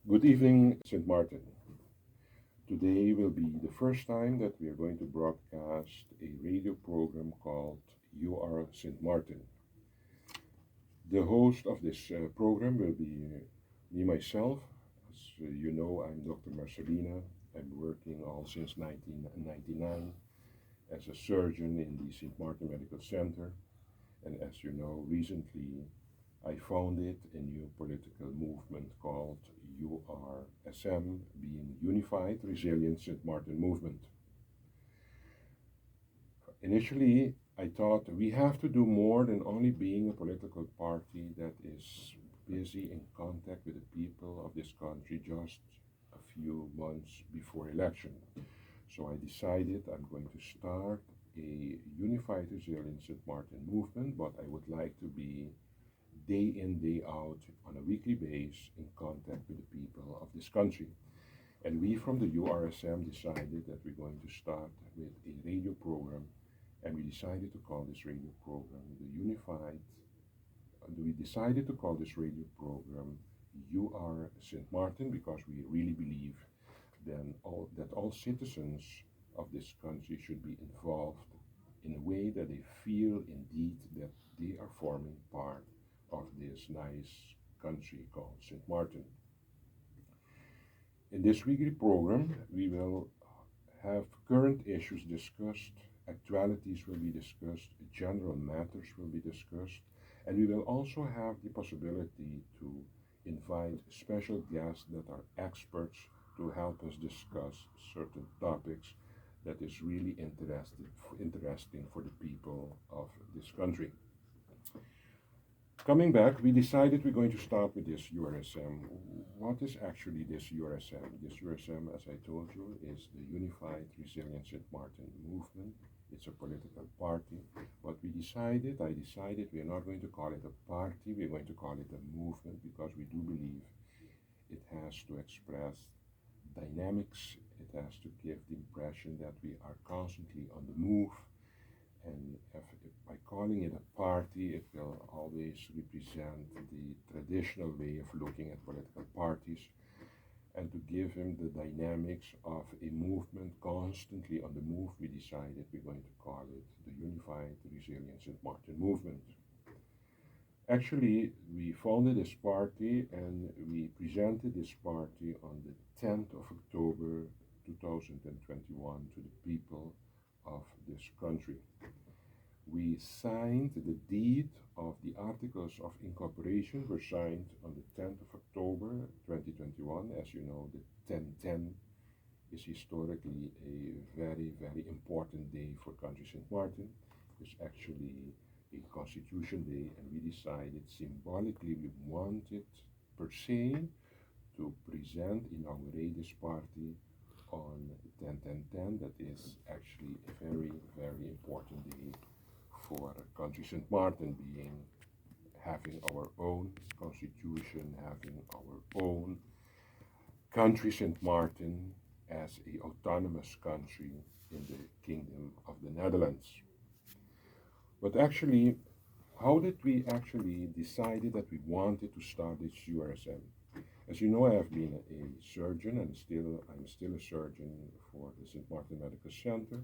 Good evening, Sint Maarten. Today will be the first time that we are going to broadcast a radio program called You Are Sint Maarten. The host of this program will be me myself. As you know, I'm Dr. Marcelina. I'm working all since 1999 as a surgeon in the Sint Maarten Medical Center. And as you know, recently I founded a new political movement called URSM, being Unified Resilient Sint Maarten Movement. Initially, I thought we have to do more than only being a political party that is busy in contact with the people of this country just a few months before election. So I decided I'm going to start a Unified Resilient Sint Maarten movement, but I would like to be day in, day out, on a weekly basis, in contact with the people of this country. And we from the URSM decided that we're going to start with a radio program, and we decided to call this radio program we decided to call this radio program You Are Sint Maarten, because we really believe that all citizens of this country should be involved in a way that they feel indeed that they are forming part of this nice country called Sint Maarten. In this weekly program, we will have current issues discussed, actualities will be discussed, general matters will be discussed, and we will also have the possibility to invite special guests that are experts to help us discuss certain topics that is really interesting for the people of this country. Coming back, we decided we're going to start with this URSM. What is actually this URSM? This URSM, as I told you, is the Unified Resilient Sint Maarten Movement. It's a political party, but I decided we are not going to call it a party, we're going to call it a movement, because we do believe it has to express dynamics, it has to give the impression that we are constantly on the move, and by calling it a party, it will always represent the traditional way of looking at political parties, and to give him the dynamics of a movement constantly on the move, we decided we're going to call it the Unified Resilient Sint Maarten Movement. Actually, we founded this party and we presented this party on the 10th of October 2021 to the people of this country. We signed the deed of the Articles of Incorporation were signed on the 10th of October 2021. As you know, the 1010 is historically a very, very important day for country Sint Maarten. It's actually a constitution day, and we decided symbolically we wanted per se to inaugurate this party on 10-10-10. That is actually a very, very important day for country Sint Maarten, having our own constitution, having our own country Sint Maarten as a autonomous country in the Kingdom of the Netherlands. But actually, how did we actually decided that we wanted to start this URSM? As you know, I have been a surgeon, and I'm still a surgeon for the Sint Maarten Medical Center.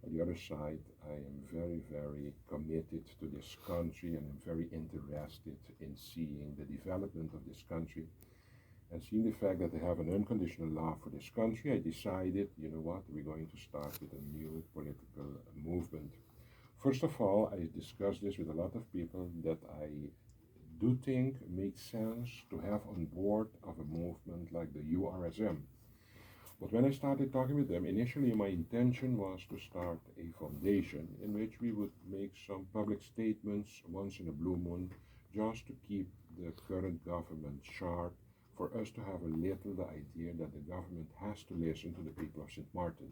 On the other side, I am very, very committed to this country, and I'm very interested in seeing the development of this country. And seeing the fact that they have an unconditional love for this country, I decided, you know what, we're going to start with a new political movement. First of all, I discussed this with a lot of people that I do think makes sense to have on board of a movement like the URSM. But when I started talking with them, initially my intention was to start a foundation in which we would make some public statements once in a blue moon, just to keep the current government sharp, for us to have a little the idea that the government has to listen to the people of Sint Maarten.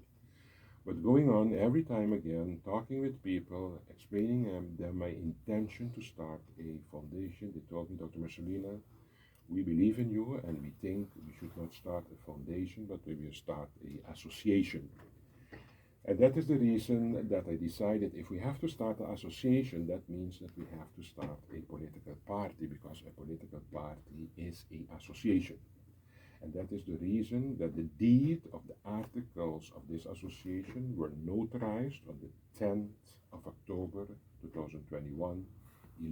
But going on every time again, talking with people, explaining them my intention to start a foundation, they told me, Dr. Marcelina, we believe in you and we think we should not start a foundation, but we will start an association. And that is the reason that I decided if we have to start an association, that means that we have to start a political party, because a political party is an association. And that is the reason that the deed of the articles of this association were notarized on the 10th of October 2021,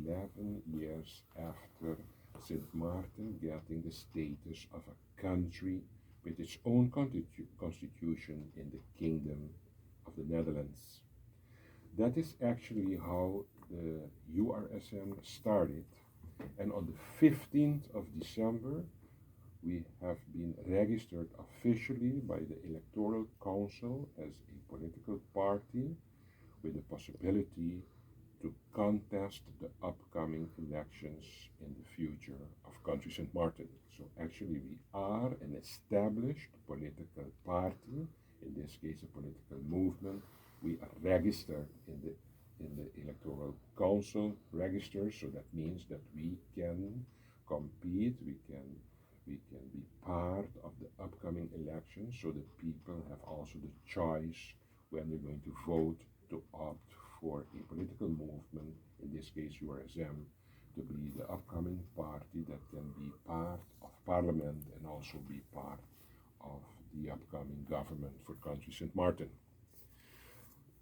11 years after Sint Maarten getting the status of a country with its own constitution in the Kingdom of the Netherlands. That is actually how the URSM started, and on the 15th of December we have been registered officially by the Electoral Council as a political party with the possibility to contest the upcoming elections in the future of country Sint Maarten. So actually we are an established political party, in this case a political movement. We are registered in the Electoral Council register, so that means that we can compete, we can be part of the upcoming elections, so that people have also the choice when they're going to vote to opt for a political movement, in this case URSM, to be the upcoming party that can be part of parliament and also be part of the upcoming government for country Sint Maarten.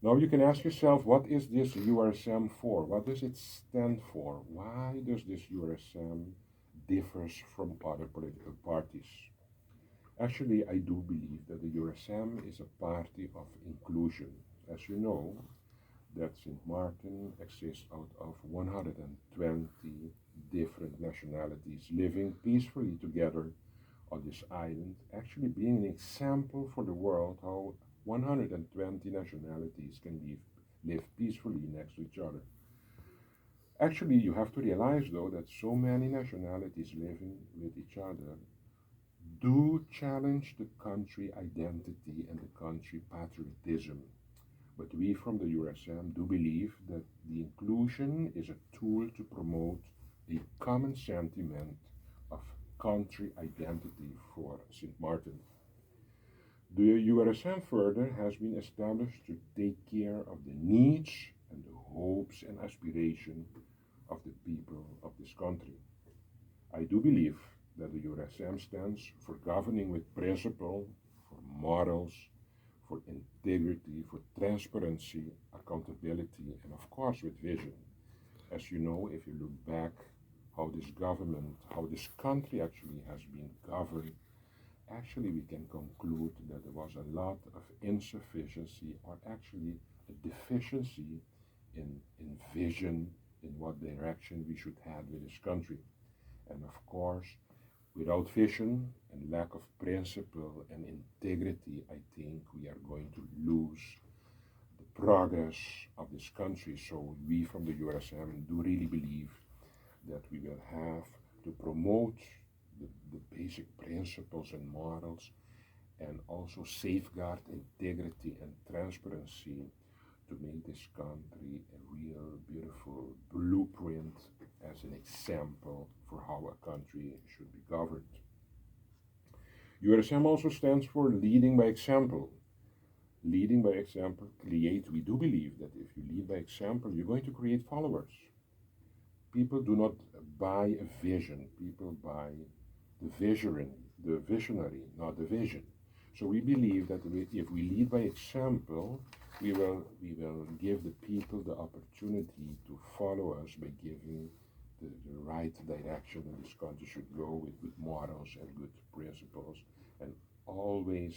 Now you can ask yourself, what is this URSM for? What does it stand for? Why does this URSM differs from other political parties? Actually, I do believe that the URSM is a party of inclusion. As you know, that Sint Maarten exists out of 120 different nationalities living peacefully together on this island, actually being an example for the world how 120 nationalities can live peacefully next to each other. Actually, you have to realize though that so many nationalities living with each other do challenge the country identity and the country patriotism. But we from the URSM do believe that the inclusion is a tool to promote a common sentiment of country identity for Sint Maarten. The URSM further has been established to take care of the needs and the hopes and aspirations of the people of this country. I do believe that the URSM stands for governing with principle, for morals, for integrity, for transparency, accountability, and of course with vision. As you know, if you look back how this government, how this country actually has been governed, actually we can conclude that there was a lot of insufficiency or actually a deficiency in vision in what direction we should head with this country. And of course, without vision and lack of principle and integrity, I think we are going to lose the progress of this country. So we from the URSM do really believe that we will have to promote the basic principles and morals and also safeguard integrity and transparency to make this country a real beautiful blueprint as an example for how a country should be governed. URSM also stands for leading by example. Leading by example, we do believe that if you lead by example, you're going to create followers. People do not buy a vision, people buy the visionary, not the vision. So we believe that if we lead by example, we will give the people the opportunity to follow us by giving the right direction that this country should go with good morals and good principles, and always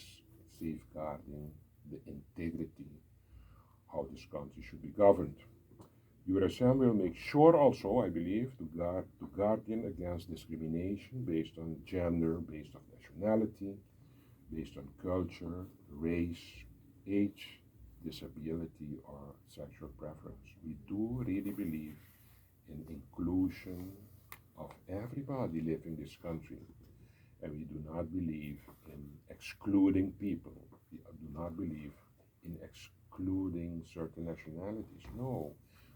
safeguarding the integrity how this country should be governed. URSM will make sure also, I believe, to guardian against discrimination based on gender, based on nationality, based on culture, race, age, disability, or sexual preference. We do really believe in inclusion of everybody living in this country, and we do not believe in excluding people. We do not believe in excluding certain nationalities. No,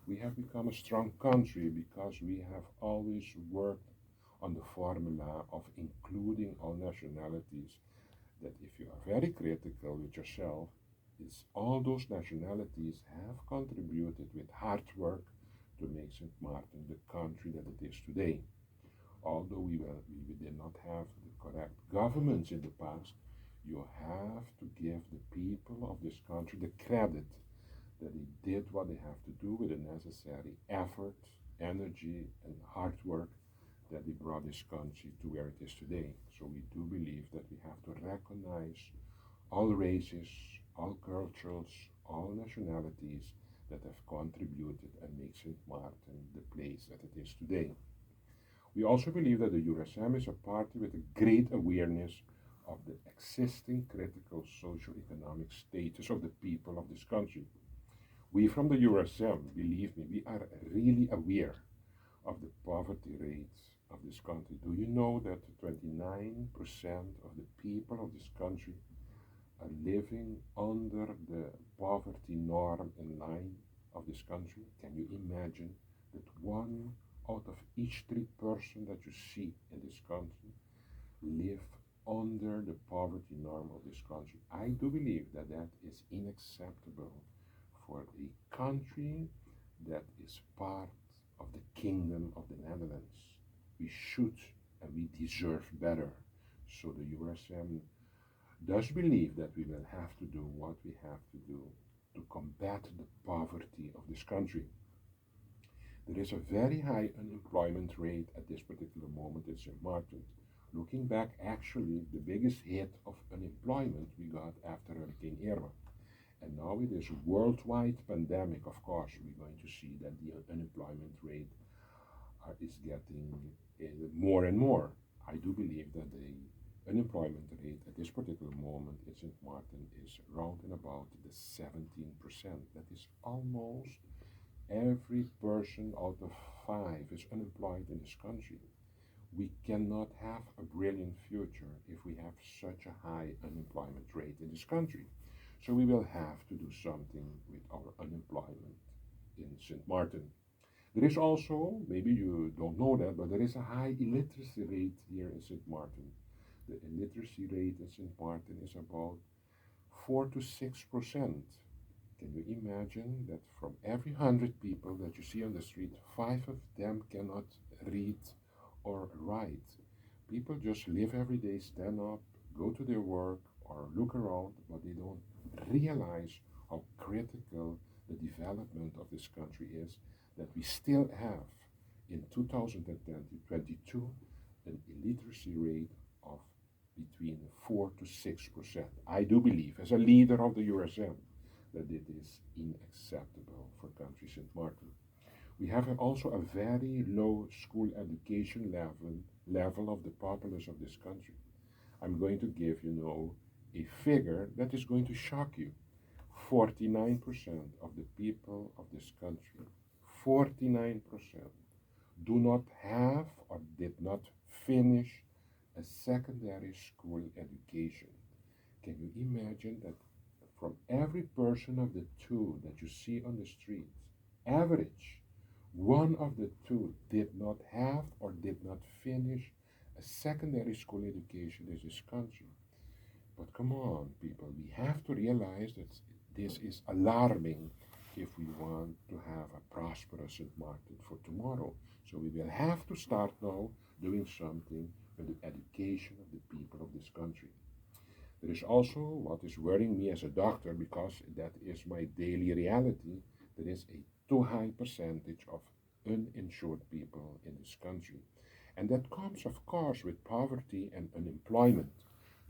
we have become a strong country because we have always worked on the formula of including all nationalities, that if you are very critical with yourself, is all those nationalities have contributed with hard work to make Sint Maarten the country that it is today. Although we did not have the correct governments in the past, you have to give the people of this country the credit that they did what they have to do with the necessary effort, energy, and hard work that they brought this country to where it is today. So we do believe that we have to recognize all races, all cultures, all nationalities that have contributed and make Sint Maarten the place that it is today. We also believe that the URSM is a party with a great awareness of the existing critical socio-economic status of the people of this country. We from the URSM, believe me, we are really aware of the poverty rates of this country. Do you know that 29% of the people of this country are living under the poverty norm and line of this country? Can you imagine that 1 out of each 3 persons that you see in this country live under the poverty norm of this country? I do believe that that is unacceptable for a country that is part of the kingdom of the Netherlands. We should and we deserve better. So the USM does believe that we will have to do what we have to do to combat the poverty of this country. There is a very high unemployment rate at this particular moment in Sint Maarten. Looking back, actually, the biggest hit of unemployment we got after Hurricane Irma. And now with this worldwide pandemic, of course, we're going to see that the unemployment rate is getting more and more. I do believe that the unemployment rate at this particular moment in Sint Maarten is round and about the 17%. That is almost every person out of 5 is unemployed in this country. We cannot have a brilliant future if we have such a high unemployment rate in this country. So we will have to do something with our unemployment in Sint Maarten. There is also, maybe you don't know that, but there is a high illiteracy rate here in Sint Maarten. The illiteracy rate in Sint Maarten is about 4 to 6%. Can you imagine that from every 100 people that you see on the street, 5 of them cannot read or write? People just live every day, stand up, go to their work, or look around, but they don't realize how critical the development of this country is, that we still have in 2022 an illiteracy rate of between 4 to 6%. I do believe, as a leader of the USM, that it is unacceptable for country Sint Maarten. We have also a very low school education level of the populace of this country. I'm going to give a figure that is going to shock you. 49% of the people of this country, 49% do not have or did not finish a secondary school education. Can you imagine that from every person of the 2 that you see on the streets, average, 1 of the 2 did not have or did not finish a secondary school education in this country? But come on, people, we have to realize that this is alarming if we want to have a prosperous Sint Maarten for tomorrow. So we will have to start now doing something with the education of the people of this country. There is also what is worrying me as a doctor, because that is my daily reality. There is a too high percentage of uninsured people in this country. And that comes, of course, with poverty and unemployment.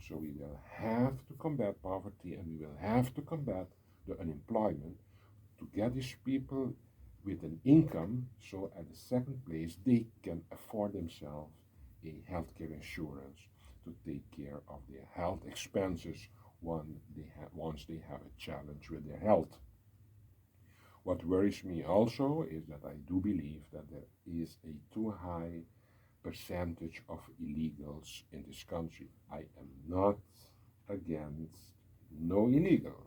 So we will have to combat poverty and we will have to combat the unemployment to get these people with an income, so at the second place they can afford themselves a healthcare insurance to take care of their health expenses once they have a challenge with their health. What worries me also is that I do believe that there is a too high percentage of illegals in this country. I am not against no illegal,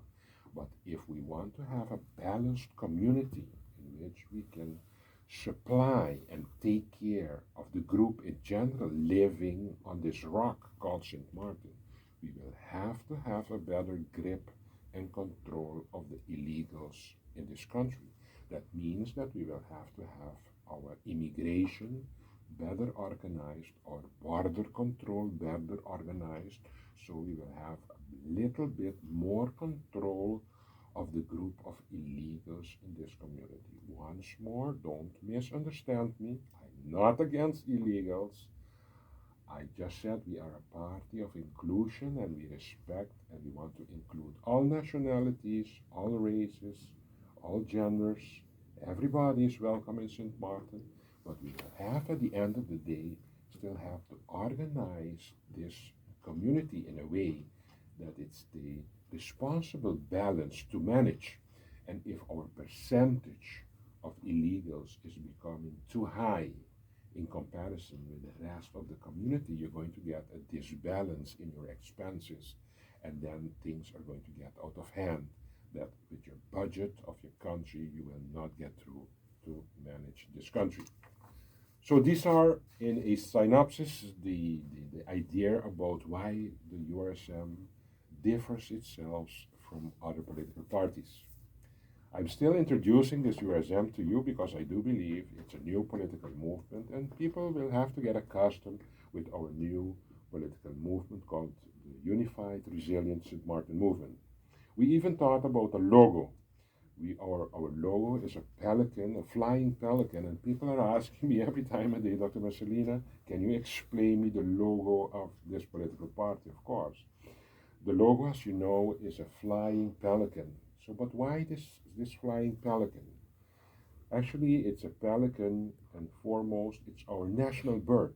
but if we want to have a balanced community in which we can supply and take care of the group in general living on this rock called Sint Maarten, we will have to have a better grip and control of the illegals in this country. That means that we will have to have our immigration better organized, or border control better organized, so we will have a little bit more control of the group of illegals in this community. Once more, don't misunderstand me. I'm not against illegals. I just said we are a party of inclusion and we respect and we want to include all nationalities, all races, all genders. Everybody is welcome in Sint Maarten, but we will have at the end of the day still have to organize this community in a way that it's the responsible balance to manage. And if our percentage of illegals is becoming too high in comparison with the rest of the community, you're going to get a disbalance in your expenses, and then things are going to get out of hand. That with your budget of your country, you will not get through to manage this country. So these are, in a synopsis, the idea about why the URSM differs itself from other political parties. I'm still introducing this URSM to you because I do believe it's a new political movement and people will have to get accustomed with our new political movement called the Unified Resilient Sint Maarten Movement. We even thought about a logo. Our logo is a pelican, a flying pelican, and people are asking me every time a day, Dr. Marcelina, can you explain me the logo of this political party? Of course. The logo, as you know, is a flying pelican. So, but why this flying pelican? Actually, it's a pelican, and foremost, it's our national bird.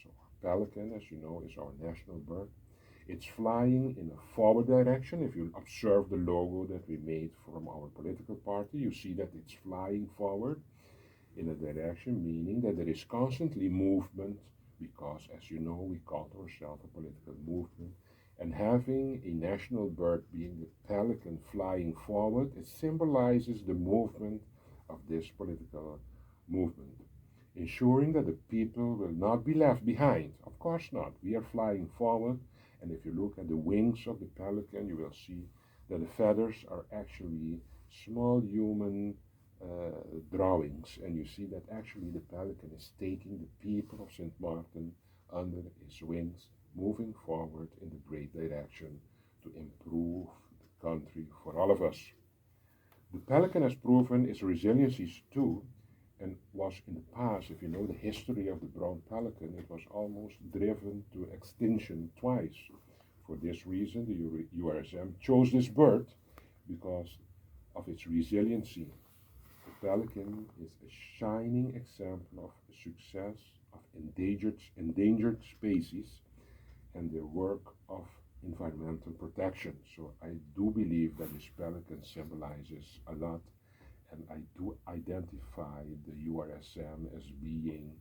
So, pelican, as you know, is our national bird. It's flying in a forward direction. If you observe the logo that we made from our political party, you see that it's flying forward in a direction, meaning that there is constantly movement, because, as you know, we call ourselves a political movement. And having a national bird being the pelican flying forward, it symbolizes the movement of this political movement, ensuring that the people will not be left behind. Of course not. We are flying forward, and if you look at the wings of the pelican, you will see that the feathers are actually small human drawings, and you see that actually the pelican is taking the people of Sint Maarten under his wings, moving forward in the great direction to improve the country for all of us. The pelican has proven its resiliencies too, and was in the past, if you know the history of the brown pelican, it was almost driven to extinction twice. For this reason, the URSM chose this bird because of its resiliency. The pelican is a shining example of the success of endangered species and the work of environmental protection. So I do believe that this pelican symbolizes a lot, and I do identify the URSM as being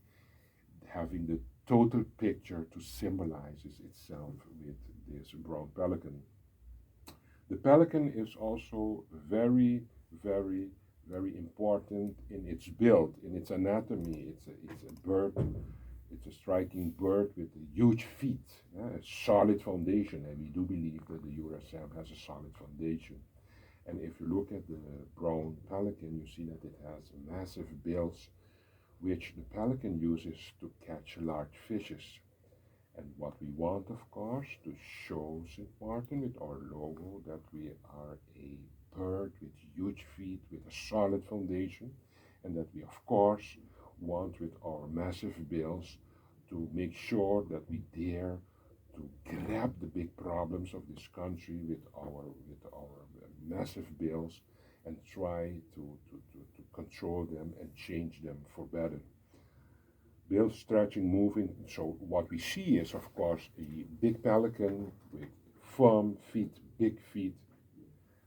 having the total picture to symbolizes itself with this brown pelican. The pelican is also very important in its build, in its anatomy. It's a bird. It's a striking bird with huge feet, a solid foundation, and we do believe that the URSM has a solid foundation. And if you look at the brown pelican, you see that it has massive bills, which the pelican uses to catch large fishes. And what we want, of course, to show Sint Maarten with our logo that we are a bird with huge feet, with a solid foundation, and that we, of course, want with our massive bills to make sure that we dare to grab the big problems of this country with our massive bills and try to control them and change them for better. Bill stretching, moving. So what we see is, of course, a big pelican with firm feet, big feet,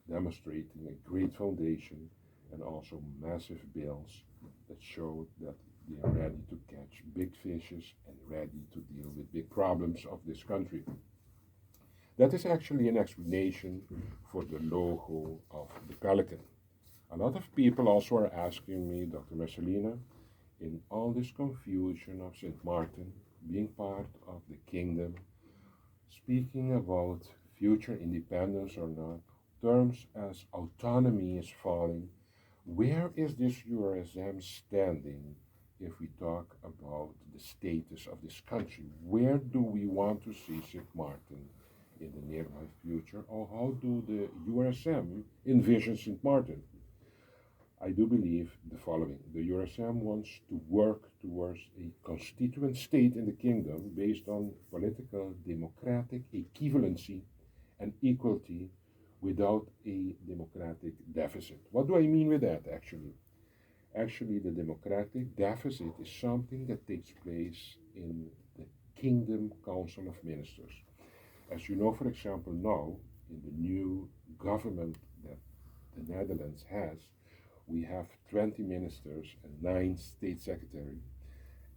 demonstrating a great foundation, and also massive bills that show that they are ready to catch big fishes and ready to deal with big problems of this country. That is actually an explanation for the logo of the pelican. A lot of people also are asking me, Dr. Marcelina, in all this confusion of Sint Maarten being part of the kingdom, speaking about future independence or not, terms as autonomy is falling, where is this URSM standing if we talk about the status of this country. Where do we want to see Sint Maarten in the nearby future, or how do the URSM envision Sint Maarten? I do believe the following. The URSM wants to work towards a constituent state in the kingdom based on political democratic equivalency and equality without a democratic deficit. What do I mean with that, actually? Actually, the democratic deficit is something that takes place in the Kingdom Council of Ministers. As you know, for example, now, in the new government that the Netherlands has, we have 20 ministers and 9 state secretaries.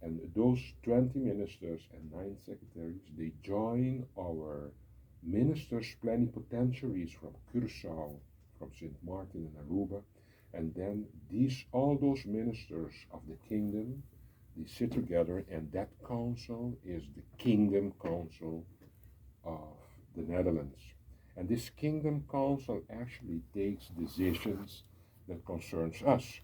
And those 20 ministers and 9 secretaries, they join our ministers plenipotentiaries from Curaçao, from Sint Maarten and Aruba. And then all those ministers of the kingdom, they sit together, and that council is the Kingdom Council of the Netherlands. And this Kingdom Council actually takes decisions that concerns us.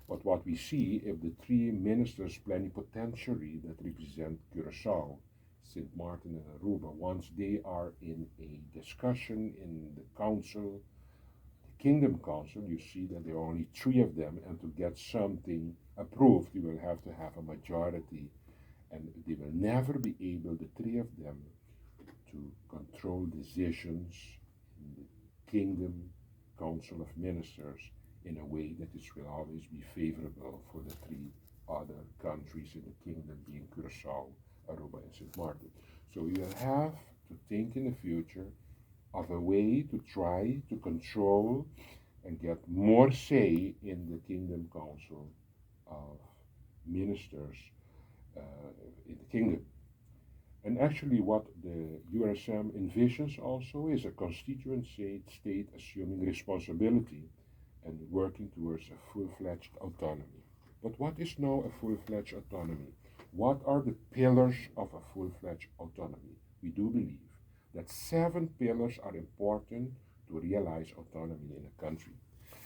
But what we see, if the 3 ministers plenipotentiary that represent Curaçao, Sint Maarten and Aruba, once they are in a discussion in the council, the Kingdom Council, you see that there are only 3 of them, and to get something approved, you will have to have a majority, and they will never be able, the 3 of them, to control decisions in the Kingdom Council of Ministers in a way that it will always be favorable for the 3 other countries in the kingdom, being Curaçao, Aruba, and Sint Maarten. So we will have to think in the future of a way to try to control and get more say in the Kingdom Council of Ministers in the kingdom. And actually, what the URSM envisions also is a constituent state assuming responsibility and working towards a full-fledged autonomy. But what is now a full-fledged autonomy? What are the pillars of a full-fledged autonomy? We do believe that 7 pillars are important to realize autonomy in a country.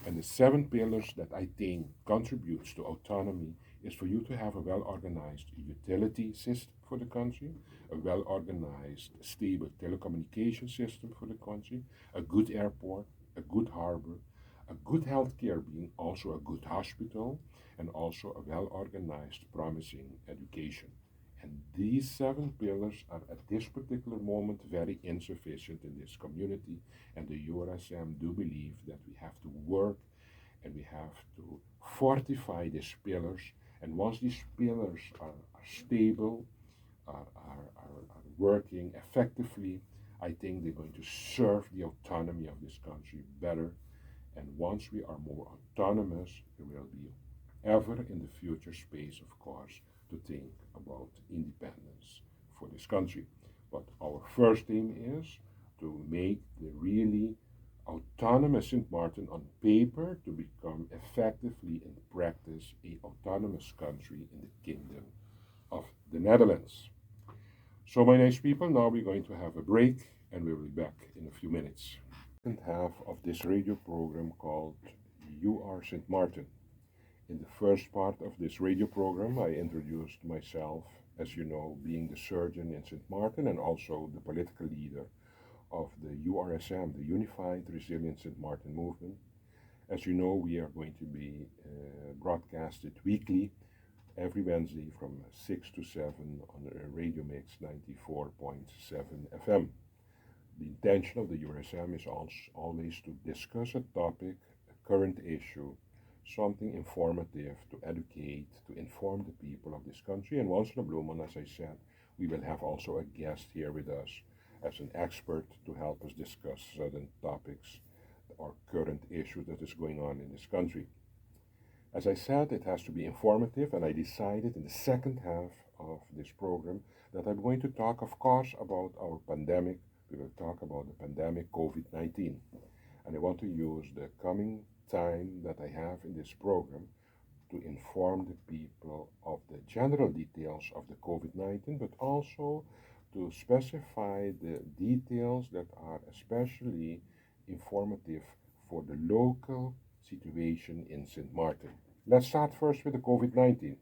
And the 7 pillars that I think contributes to autonomy is for you to have a well-organized utility system for the country, a well-organized, stable telecommunication system for the country, a good airport, a good harbor, a good healthcare being also a good hospital, and also a well-organized, promising education. And these 7 pillars are at this particular moment very insufficient in this community, and the URSM do believe that we have to work and we have to fortify these pillars, and once these pillars are stable, are working effectively, I think they're going to serve the autonomy of this country better. And once we are more autonomous, there will be ever in the future space, of course, to think about independence for this country. But our first aim is to make the really autonomous Sint Maarten on paper to become effectively in practice a autonomous country in the Kingdom of the Netherlands. So my nice people, now we're going to have a break, and we'll be back in a few minutes. Second half of this radio program called You Are Sint Maarten. In the first part of this radio program, I introduced myself, as you know, being the surgeon in Sint Maarten and also the political leader of the URSM, the Unified Resilient Sint Maarten Movement. As you know, we are going to be broadcasted weekly, every Wednesday from 6 to 7 on Radio Mix 94.7 FM. The intention of the URSM is always to discuss a topic, a current issue, something informative to educate, to inform the people of this country. And once in a blue moon, as I said, we will have also a guest here with us as an expert to help us discuss certain topics or current issue that is going on in this country. As I said, it has to be informative, and I decided in the second half of this program that I'm going to talk, of course, about our pandemic. We will talk about the pandemic COVID-19. And I want to use the coming time that I have in this program to inform the people of the general details of the COVID-19, but also to specify the details that are especially informative for the local situation in Sint Maarten. Let's start first with the COVID-19.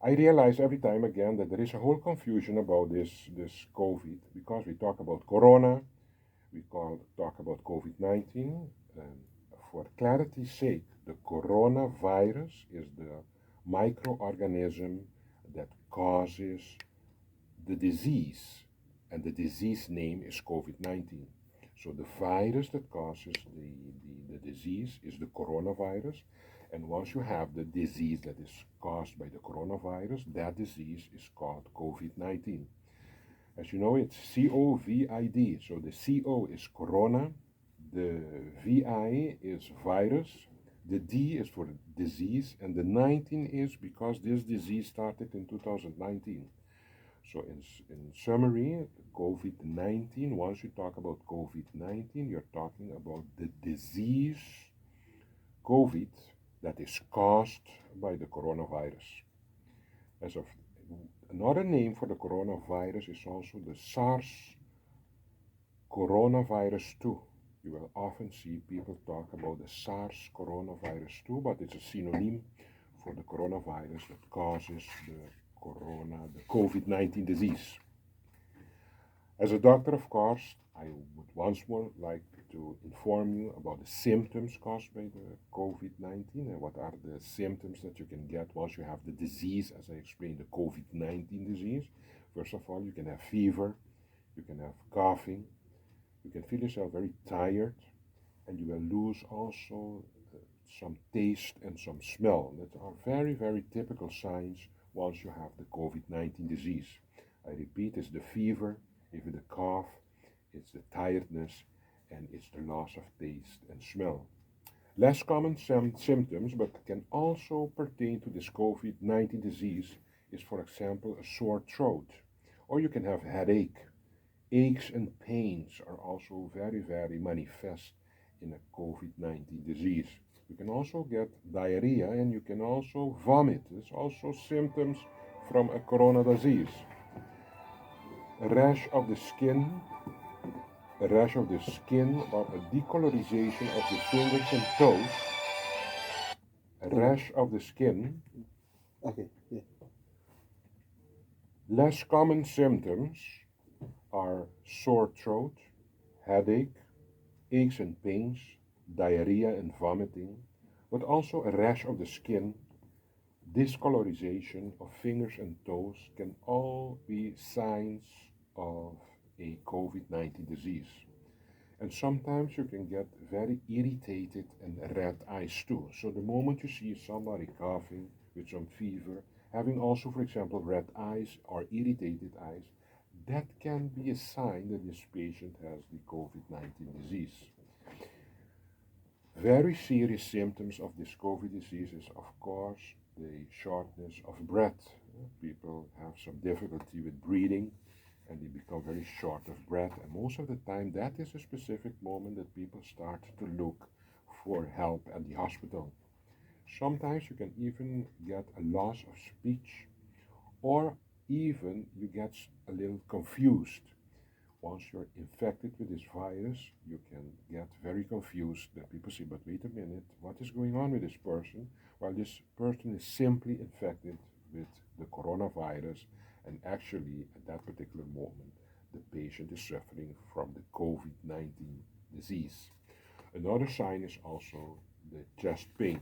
I realize every time again that there is a whole confusion about this COVID because we talk about corona, talk about COVID-19. For clarity's sake, the coronavirus is the microorganism that causes the disease, and the disease name is COVID-19. So the virus that causes the disease is the coronavirus, and once you have the disease that is caused by the coronavirus, that disease is called COVID-19. As you know, it's COVID. So the CO is corona, the VI is virus, the D is for disease, and the 19 is because this disease started in 2019. So in summary, COVID-19, once you talk about COVID-19, you're talking about the disease COVID that is caused by the coronavirus. As of another name for the coronavirus is also the SARS coronavirus 2. You will often see people talk about the SARS coronavirus 2, but it's a synonym for the coronavirus that causes the COVID-19 disease. As a doctor, of course, I would once more like to inform you about the symptoms caused by the COVID-19 and what are the symptoms that you can get once you have the disease, as I explained, the COVID-19 disease. First of all, you can have fever, you can have coughing, you can feel yourself very tired, and you will lose also some taste and some smell. That are very, very typical signs once you have the COVID-19 disease. I repeat, it's the fever, even the cough, it's the tiredness, and it's the loss of taste and smell. Less common symptoms, but can also pertain to this COVID-19 disease, is, for example, a sore throat, or you can have headache. Aches and pains are also very, very manifest in a COVID-19 disease. You can also get diarrhea and you can also vomit. It's also symptoms from a corona disease. A rash of the skin, or a decolorization of the fingers and toes. A rash of the skin. Okay, yeah. Less common symptoms are sore throat, headache, aches and pains, diarrhea and vomiting, but also a rash of the skin, discolorization of fingers and toes can all be signs of a COVID-19 disease. And sometimes you can get very irritated and red eyes too. So the moment you see somebody coughing with some fever, having also, for example, red eyes or irritated eyes, that can be a sign that this patient has the COVID-19 disease. Very serious symptoms of this COVID disease is, of course, the shortness of breath. People have some difficulty with breathing and they become very short of breath. And most of the time, that is a specific moment that people start to look for help at the hospital. Sometimes you can even get a loss of speech, or even you get a little confused. Once you're infected with this virus, you can get very confused that people say, but wait a minute, what is going on with this person? Well, this person is simply infected with the coronavirus, and actually, at that particular moment, the patient is suffering from the COVID-19 disease. Another sign is also the chest pain.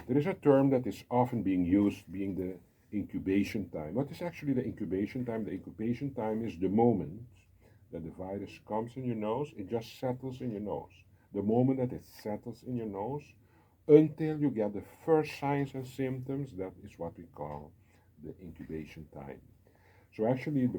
There is a term that is often being used, being the incubation time. What is actually the incubation time? The incubation time is the moment that the virus comes in your nose, it just settles in your nose. The moment that it settles in your nose, until you get the first signs and symptoms, that is what we call the incubation time. So actually,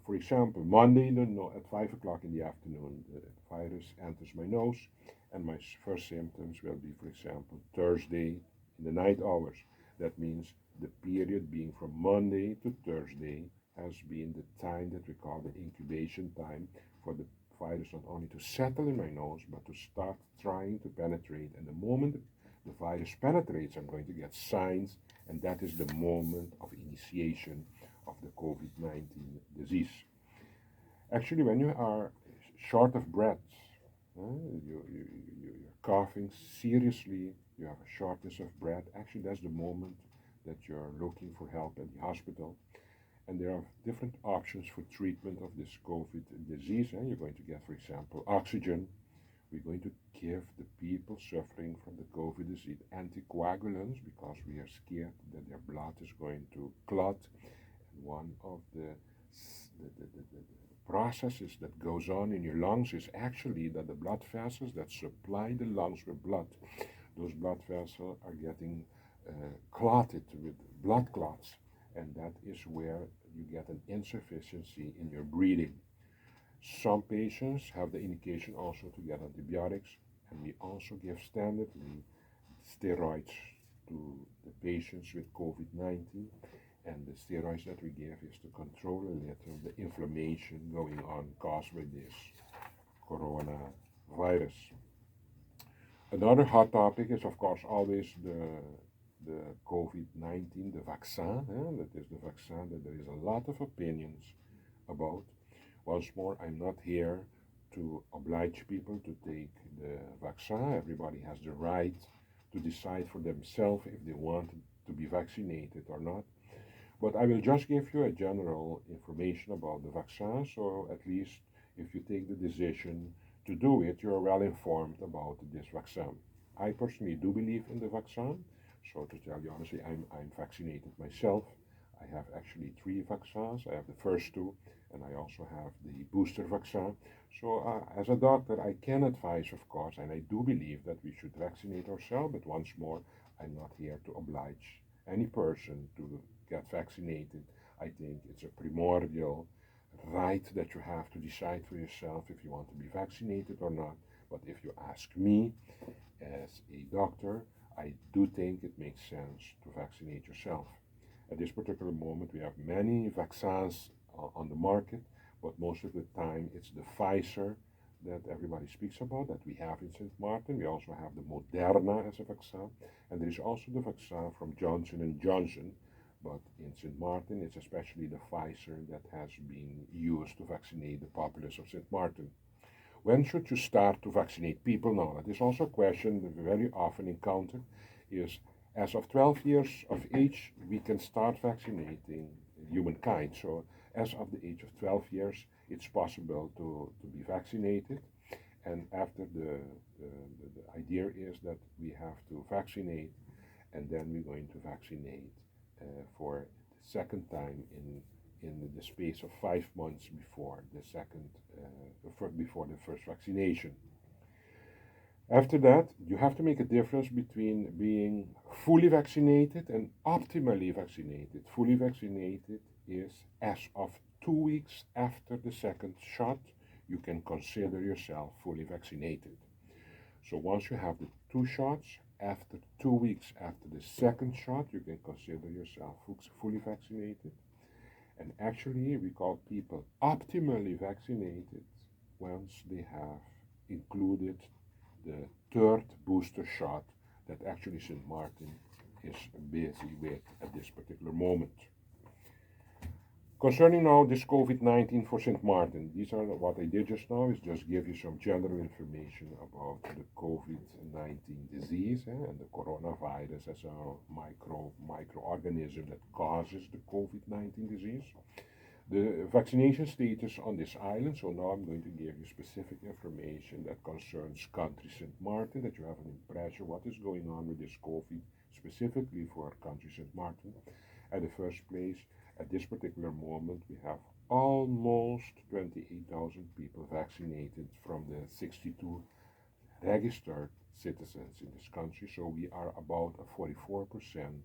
for example, Monday at 5 o'clock in the afternoon, the virus enters my nose, and my first symptoms will be, for example, Thursday in the night hours. That means the period being from Monday to Thursday has been the time that we call the incubation time for the virus not only to settle in my nose, but to start trying to penetrate. And the moment the virus penetrates, I'm going to get signs, and that is the moment of initiation of the COVID-19 disease. Actually, when you are short of breath, you're coughing seriously, you have a shortness of breath, actually that's the moment that you're looking for help at the hospital. And there are different options for treatment of this COVID disease. You're going to get, for example, oxygen. We're going to give the people suffering from the COVID disease anticoagulants because we are scared that their blood is going to clot. And one of the processes that goes on in your lungs is actually that the blood vessels that supply the lungs with blood, those blood vessels are getting clotted with blood clots, and that is where you get an insufficiency in your breathing. Some patients have the indication also to get antibiotics, and we also give standardly steroids to the patients with COVID-19. And the steroids that we give is to control a little the inflammation going on caused by this coronavirus. Another hot topic is, of course, always the COVID-19, the vaccine. That is the vaccine that there is a lot of opinions about. Once more, I'm not here to oblige people to take the vaccine. Everybody has the right to decide for themselves if they want to be vaccinated or not. But I will just give you a general information about the vaccine, so at least if you take the decision to do it, you're well informed about this vaccine. I personally do believe in the vaccine, so to tell you honestly, I'm vaccinated myself. I have actually 3 vaccines. I have the first 2, and I also have the booster vaccine. So as a doctor, I can advise, of course, and I do believe that we should vaccinate ourselves, but once more, I'm not here to oblige any person to get vaccinated. I think it's a primordial right that you have to decide for yourself if you want to be vaccinated or not. But if you ask me as a doctor, I do think it makes sense to vaccinate yourself. At this particular moment, we have many vaccines on the market, but most of the time it's the Pfizer that everybody speaks about, that we have in Sint Maarten. We also have the Moderna as a vaccine, and there is also the vaccine from Johnson & Johnson, but in Sint Maarten it's especially the Pfizer that has been used to vaccinate the populace of Sint Maarten. When should you start to vaccinate people now? That is also a question that we very often encounter, is as of 12 years of age, we can start vaccinating humankind. So as of the age of 12 years, it's possible to be vaccinated. And after the idea is that we have to vaccinate, and then we're going to vaccinate for the second time in the space of 5 months before before the first vaccination. After that, you have to make a difference between being fully vaccinated and optimally vaccinated. Fully vaccinated is as of 2 weeks after the second shot, you can consider yourself fully vaccinated. So once you have the 2 shots, after 2 weeks after the second shot, you can consider yourself fully vaccinated. And actually, we call people optimally vaccinated once they have included the 3rd booster shot that actually Sint Maarten is busy with at this particular moment. Concerning now this COVID-19 for Sint Maarten, these are what I did just now is just give you some general information about the COVID-19 disease and the coronavirus as a microorganism that causes the COVID-19 disease. The vaccination status on this island, so now I'm going to give you specific information that concerns country Sint Maarten, that you have an impression what is going on with this COVID, specifically for country Sint Maarten. At the first place, at this particular moment, we have almost 28,000 people vaccinated from the 62 registered citizens in this country, so we are about 44%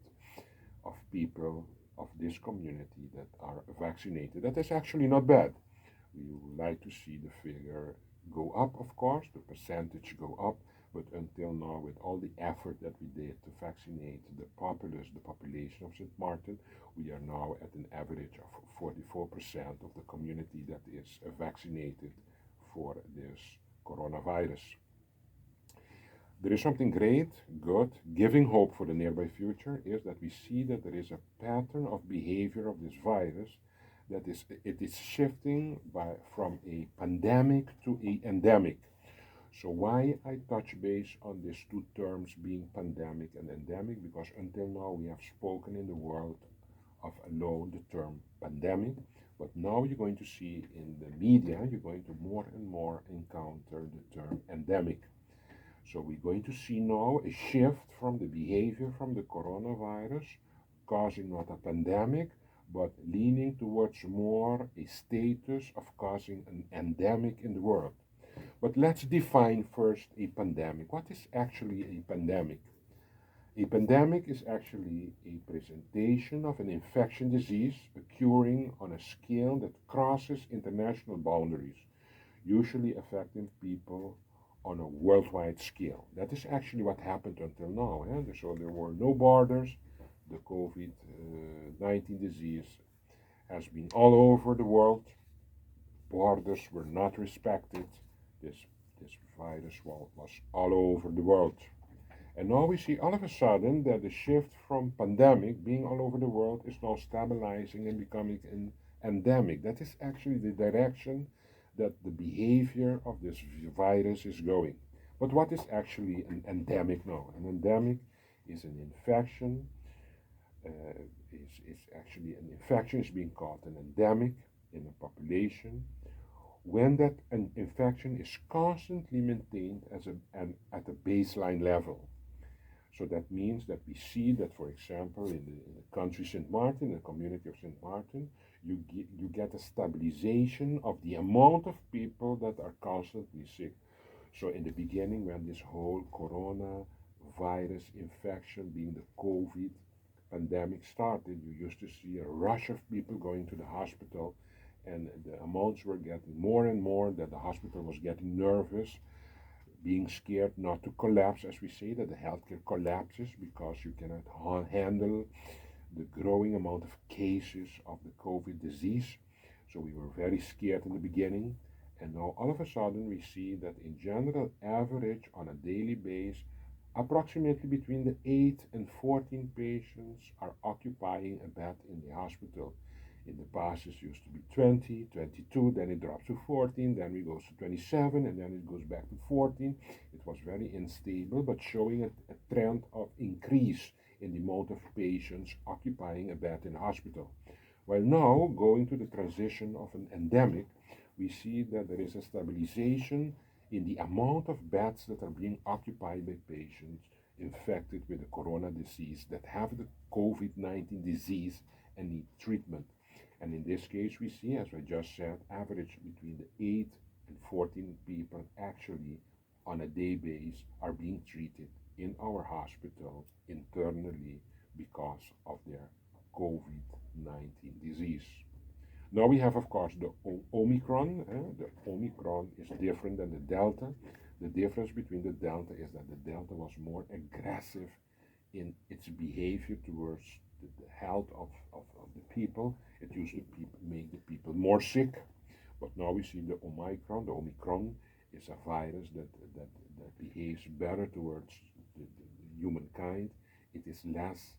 of people of this community that are vaccinated. That is actually not bad. We would like to see the figure go up, of course, the percentage go up, but until now, with all the effort that we did to vaccinate the population of Sint Maarten, we are now at an average of 44% of the community that is vaccinated for this coronavirus. There is something great, good, giving hope for the nearby future, is that we see that there is a pattern of behavior of this virus that it is shifting from a pandemic to an endemic. So why I touch base on these two terms being pandemic and endemic? Because until now we have spoken in the world of alone the term pandemic, but now you're going to see in the media, you're going to more and more encounter the term endemic. So we're going to see now a shift from the behavior from the coronavirus causing not a pandemic, but leaning towards more a status of causing an endemic in the world. But let's define first a pandemic. What is actually a pandemic? A pandemic is actually a presentation of an infection disease occurring on a scale that crosses international boundaries, usually affecting people on a worldwide scale. That is actually what happened until now. So there were no borders. The COVID 19 disease has been all over the world. Borders were not respected. This, this virus was all over the world. And now we see all of a sudden that the shift from pandemic being all over the world is now stabilizing and becoming an endemic. That is actually the direction that the behavior of this virus is going. But what is actually an endemic now? An endemic is an infection. Is actually an infection is being called an endemic in a population when that an infection is constantly maintained at a baseline level. So that means that we see that, for example, in the country Sint Maarten, the community of Sint Maarten, you get a stabilization of the amount of people that are constantly sick. So in the beginning, when this whole coronavirus infection being the COVID pandemic started, you used to see a rush of people going to the hospital, and the amounts were getting more and more that the hospital was getting nervous, being scared not to collapse, as we say, that the healthcare collapses because you cannot handle the growing amount of cases of the COVID disease. So we were very scared in the beginning, and now all of a sudden we see that in general average on a daily basis, approximately between the 8 and 14 patients are occupying a bed in the hospital. In the past, it used to be 20, 22, then it drops to 14, then it goes to 27, and then it goes back to 14. It was very unstable, but showing a trend of increase in the amount of patients occupying a bed in the hospital. Well, now, going to the transition of an endemic, we see that there is a stabilization in the amount of beds that are being occupied by patients infected with the corona disease that have the COVID 19 disease and need treatment. And in this case, we see, as I just said, average between the 8 and 14 people actually on a day base are being treated in our hospital internally because of their COVID 19 disease. Now we have, of course, the Omicron. The Omicron is different than the Delta. The difference between the Delta is that the Delta was more aggressive in its behavior towards the health of the people. It used to make the people more sick, but now we see the Omicron. The Omicron is a virus that behaves better towards the humankind. It is less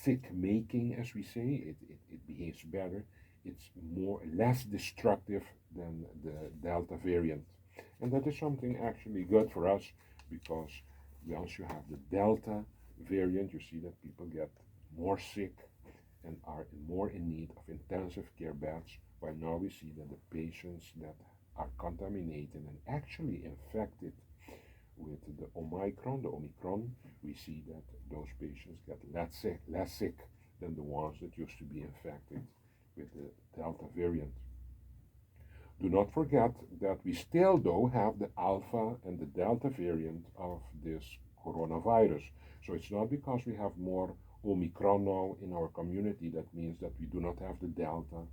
sick making, as we say. It behaves better. It's less destructive than the Delta variant. And that is something actually good for us because once you have the Delta variant, you see that people get more sick and are more in need of intensive care beds, while now we see that the patients that are contaminated and actually infected with the Omicron, we see that those patients get less sick than the ones that used to be infected with the Delta variant. Do not forget that we still, though, have the Alpha and the Delta variant of this coronavirus. So it's not because we have more Omicron now in our community that means that we do not have the Delta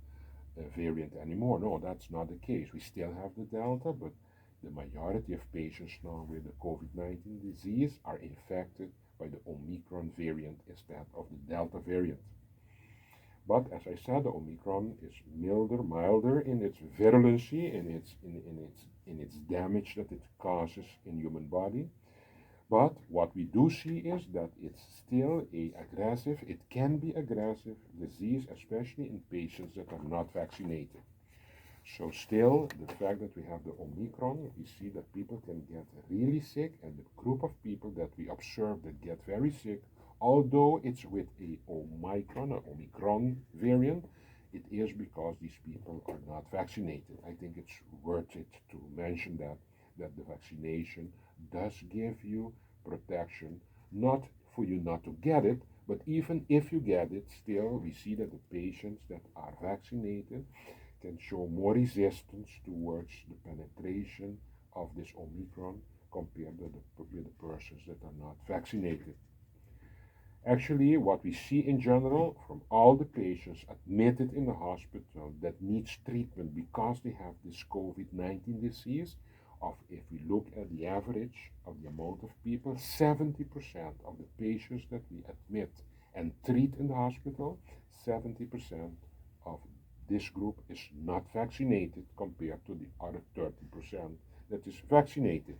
variant anymore. No, that's not the case. We still have the Delta, but the majority of patients now with the COVID-19 disease are infected by the Omicron variant instead of the Delta variant. But as I said, the Omicron is milder in its virulency, in its damage that it causes in human body. But what we do see is that it's still it can be aggressive disease, especially in patients that are not vaccinated. So still, the fact that we have the Omicron, we see that people can get really sick, and the group of people that we observe that get very sick, although it's with a Omicron variant, it is because these people are not vaccinated. I think it's worth it to mention that the vaccination does give you protection, not for you not to get it, but even if you get it, still we see that the patients that are vaccinated can show more resistance towards the penetration of this Omicron compared with the persons that are not vaccinated. Actually, what we see in general from all the patients admitted in the hospital that needs treatment because they have this COVID-19 disease, of if we look at the average of the amount of people, 70% of the patients that we admit and treat in the hospital, 70% of this group is not vaccinated compared to the other 30% that is vaccinated.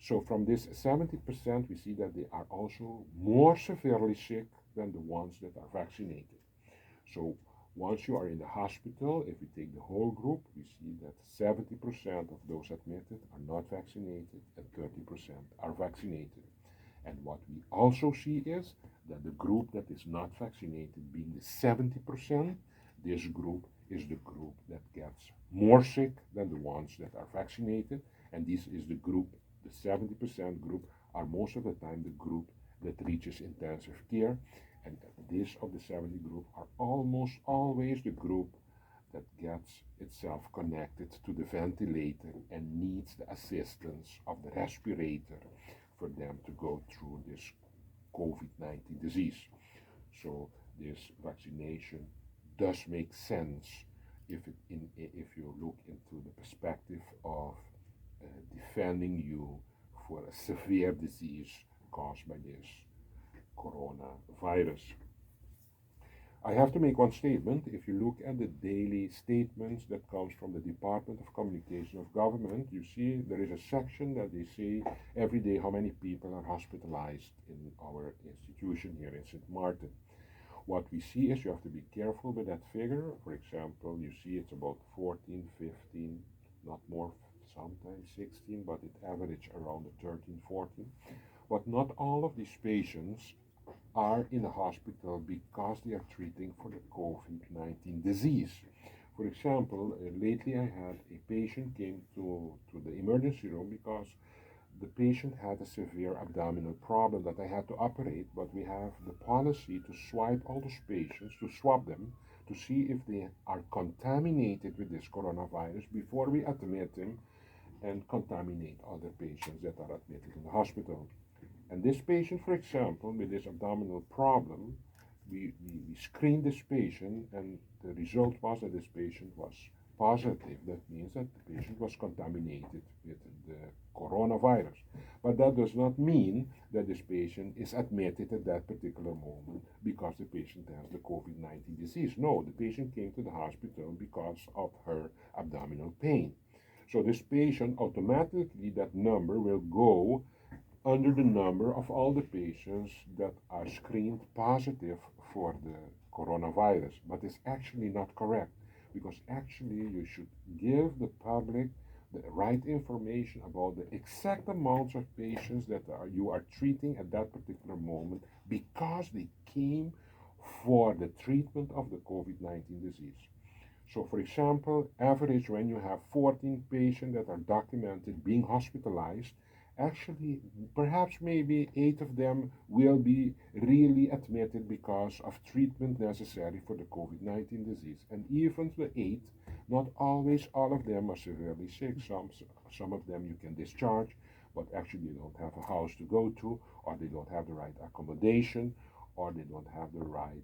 So from this 70%, we see that they are also more severely sick than the ones that are vaccinated. So once you are in the hospital, if we take the whole group, we see that 70% of those admitted are not vaccinated and 30% are vaccinated. And what we also see is that the group that is not vaccinated, being the 70%, this group is the group that gets more sick than the ones that are vaccinated. And this is the group, the 70% group, are most of the time the group that reaches intensive care. And this of the 70 group are almost always the group that gets itself connected to the ventilator and needs the assistance of the respirator for them to go through this COVID-19 disease. So this vaccination does make sense if you look into the perspective of defending you for a severe disease caused by this coronavirus. I have to make one statement. If you look at the daily statements that comes from the Department of Communication of Government, you see there is a section that they say every day how many people are hospitalized in our institution here in Sint Maarten. What we see is you have to be careful with that figure. For example, you see it's about 14, 15, not more, sometimes 16, but it averages around the 13, 14. But not all of these patients are in the hospital because they are treating for the COVID-19 disease. For example, lately I had a patient came to the emergency room because the patient had a severe abdominal problem that I had to operate, but we have the policy to swipe all those patients, to swab them, to see if they are contaminated with this coronavirus before we admit them and contaminate other patients that are admitted in the hospital. And this patient, for example, with this abdominal problem, we screened this patient, and the result was that this patient was positive. That means that the patient was contaminated with the coronavirus. But that does not mean that this patient is admitted at that particular moment because the patient has the COVID-19 disease. No, the patient came to the hospital because of her abdominal pain. So this patient, automatically that number will go under the number of all the patients that are screened positive for the coronavirus. But it's actually not correct, because actually you should give the public the right information about the exact amounts of patients that you are treating at that particular moment, because they came for the treatment of the COVID-19 disease. So for example, average when you have 14 patients that are documented being hospitalized, actually perhaps maybe 8 of them will be really admitted because of treatment necessary for the COVID-19 disease. And even the 8, not always all of them are severely sick. Some of them you can discharge, but actually they don't have a house to go to, or they don't have the right accommodation, or they don't have the right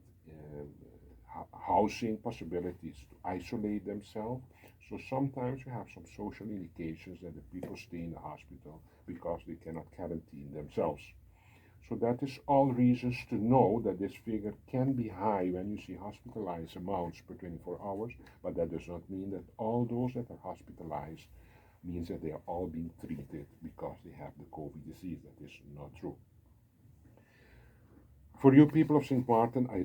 housing possibilities to isolate themselves. So sometimes you have some social indications that the people stay in the hospital because they cannot quarantine themselves. So that is all reasons to know that this figure can be high when you see hospitalized amounts per 24 hours, but that does not mean that all those that are hospitalized means that they are all being treated because they have the COVID disease. That is not true. For you people of Sint Maarten, I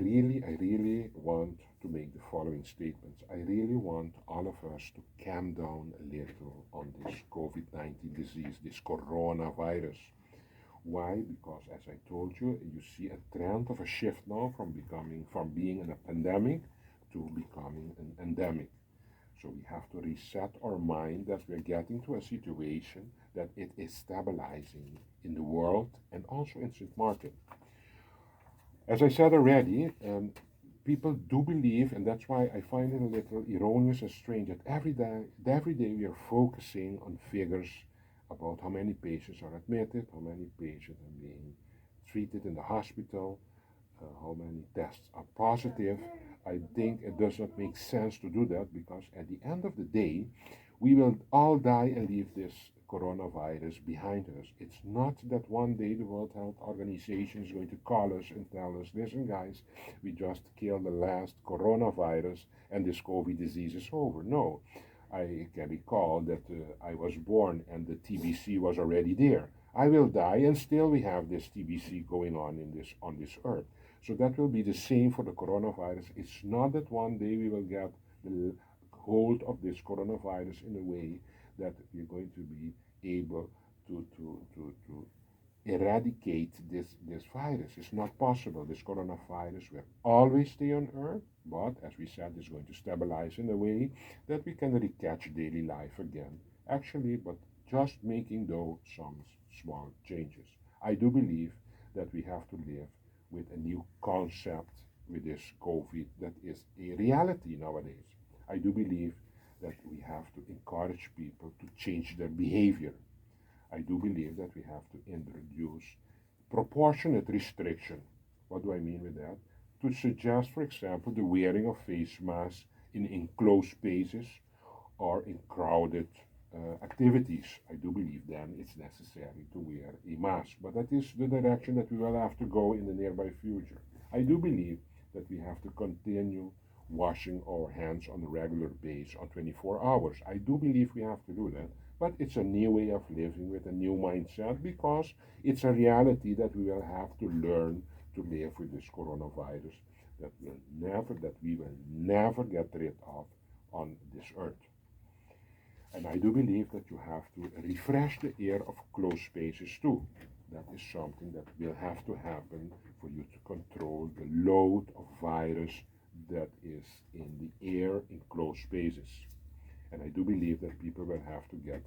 really want to make the following statements. I really want all of us to calm down a little on this COVID-19 disease, this coronavirus. Why? Because as I told you, you see a trend of a shift now from being in a pandemic to becoming an endemic. So we have to reset our mind that we're getting to a situation that it is stabilizing in the world and also in Sint Maarten. As I said already, people do believe, and that's why I find it a little erroneous and strange that every day we are focusing on figures about how many patients are admitted, how many patients are being treated in the hospital, how many tests are positive. I think it does not make sense to do that because at the end of the day, we will all die and leave this coronavirus behind us. It's not that one day the World Health Organization is going to call us and tell us, listen, guys, we just killed the last coronavirus and this COVID disease is over. No. I can recall that I was born and the TBC was already there. I will die, and still we have this TBC going on this earth. So that will be the same for the coronavirus. It's not that one day we will get the hold of this coronavirus in a way that we're going to be able to eradicate this virus. It's not possible. This coronavirus will always stay on Earth, but as we said, it's going to stabilize in a way that we can recatch daily life again. Actually, but just making those some small changes. I do believe that we have to live with a new concept with this COVID that is a reality nowadays. I do believe that we have to encourage people to change their behavior. I do believe that we have to introduce proportionate restriction. What do I mean with that? To suggest, for example, the wearing of face masks in enclosed spaces or in crowded activities. I do believe then it's necessary to wear a mask, but that is the direction that we will have to go in the nearby future. I do believe that we have to continue washing our hands on a regular basis on 24 hours. I do believe we have to do that, but it's a new way of living with a new mindset because it's a reality that we will have to learn to live with this coronavirus that we will never get rid of on this earth. And I do believe that you have to refresh the air of closed spaces too. That is something that will have to happen for you to control the load of virus that is in the air in closed spaces. And I do believe that people will have to get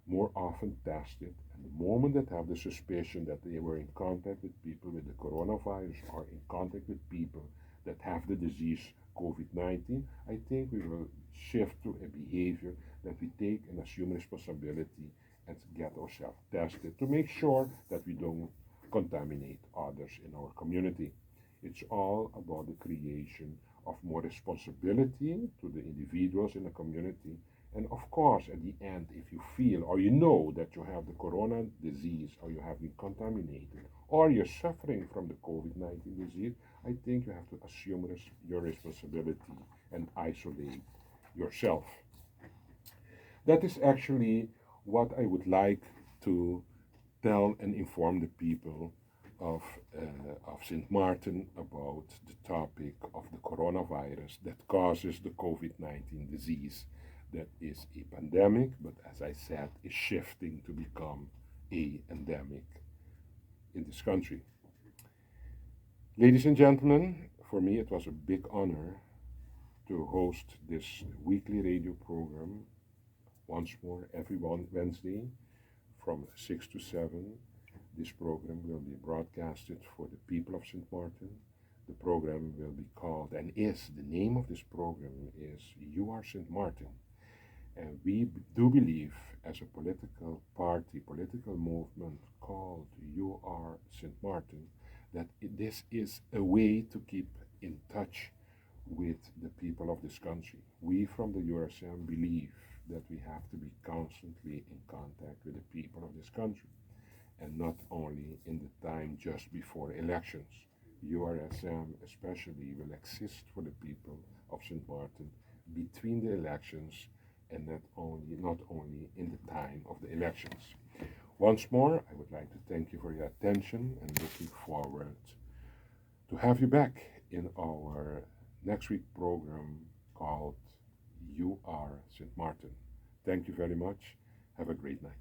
more often tested. And the moment that have the suspicion that they were in contact with people with the coronavirus or in contact with people that have the disease COVID-19, I think we will shift to a behavior that we take and assume responsibility and get ourselves tested to make sure that we don't contaminate others in our community. It's all about the creation of more responsibility to the individuals in the community. And of course, at the end, if you feel or you know that you have the corona disease or you have been contaminated or you're suffering from the COVID-19 disease, I think you have to assume your responsibility and isolate yourself. That is actually what I would like to tell and inform the people of, of Sint Maarten about the topic of the coronavirus that causes the COVID-19 disease. That is a pandemic, but as I said, is shifting to become a endemic in this country. Ladies and gentlemen, for me it was a big honor to host this weekly radio program once more every Wednesday from 6 to 7. This program will be broadcasted for the people of Sint Maarten. The program will be called, and is, the name of this program is You Are Sint Maarten. And we do believe, as a political party, political movement called You Are Sint Maarten, that this is a way to keep in touch with the people of this country. We from the URSM believe that we have to be constantly in contact with the people of this country, and not only in the time just before elections. URSM especially will exist for the people of Sint Maarten between the elections and not only in the time of the elections. Once more, I would like to thank you for your attention and looking forward to have you back in our next week program called You Are Sint Maarten. Thank you very much. Have a great night.